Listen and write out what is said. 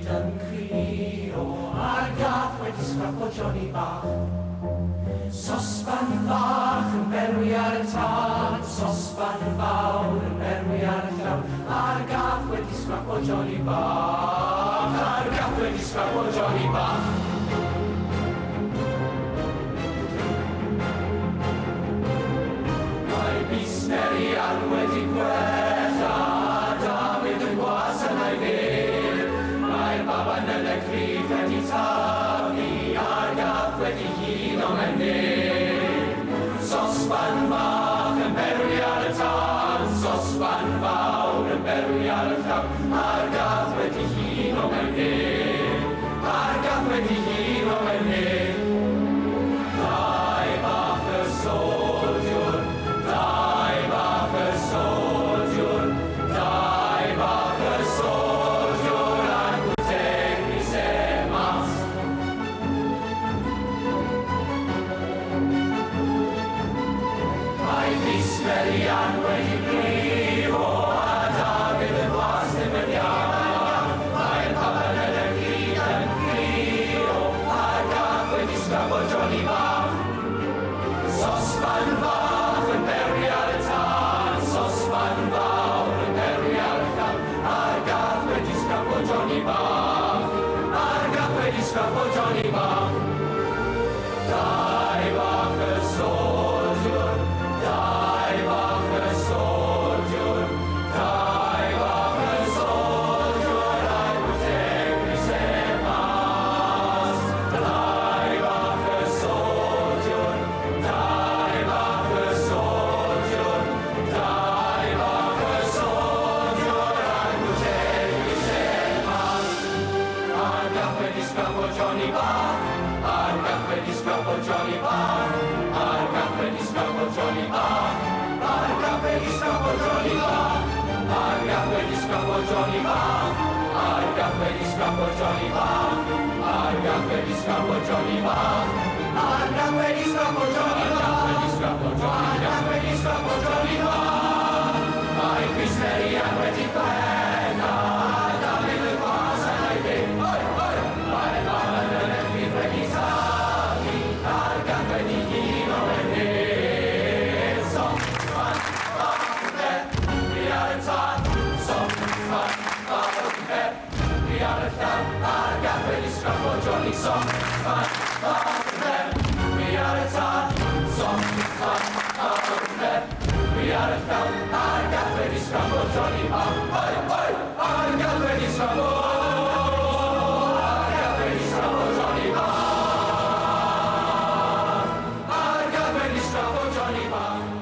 yn crio a'r gath wedi scrapo Johnny bach. Sosban fach yn berwi ar y tân, sosban fawr yn berwi ar y llaw, a'r gath wedi scrapo Johnny bach, a'r gath wedi scrapo Johnny bach. Mae busnerian wedi gwella, Dafydd yn gwas yn ei fyr. Mae'r baban yn y cryf wedi tafu, a'r gath wedi huno mewn nid. Sosban fach yn berwi ar y tân, sosban fawr yn berwi ar y llaw, a'r gath wedi huno mewn nid. A'r gath wedi huno mewn nid. Dau bach y soldiwr, dau bach y soldiwr, dau bach y soldiwr a'n gwtegni se mas. Mae busnerian wedi brifo a Dafydd yn gwas ddim yn iawn. Mae'r baban yn y gyd yn crio a'r gath wedi scrapo Johnny bach. Sosban fach yn berwi ar y tân, sosban fawr yn berwi ar y llaw, a'r gath wedi scrapo Johnny bach, a'r gath wedi scrapo Johnny bach. Dau bach y soldiwr, dau bach y soldiwr, dau bach y soldiwr a'n gwtegni se mas. Dau bach y soldiwr, dau bach y soldiwr, dau bach y soldiwr a'n gwtegni se mas. A'r gath wedi scrapo Johnny bach, a'r gath wedi scrapo Johnny bach, a'r gath wedi scrapo Johnny bach, a'r gath wedi scrapo Johnny bach, a'r gath wedi scrapo Johnny bach, a'r gath wedi scrapo Johnny bach, a'r gath wedi scrapo Johnny bach, a'r gath wedi scrapo Johnny bach, a'r gath wedi scrapo Johnny bach. Mae busnerian wedi gwella, Dafydd yn gwas yn ei fyr. Mae'r baban yn y cryf wedi tafu, a'r gath wedi huno mewn nid. Sosban fach yn berwi ar y tân, sosban fach yn berwi ar y llaw, a'r gath wedi scrapo Johnny. Sosban fach yn berwi ar y tân, sosban fach yn berwi ar y llaw, a'r gath wedi scrapo Johnny. A'r gath wedi scrapo, a'r gath wedi scrapo Johnny bach, a'r gath wedi scrapo Johnny bach.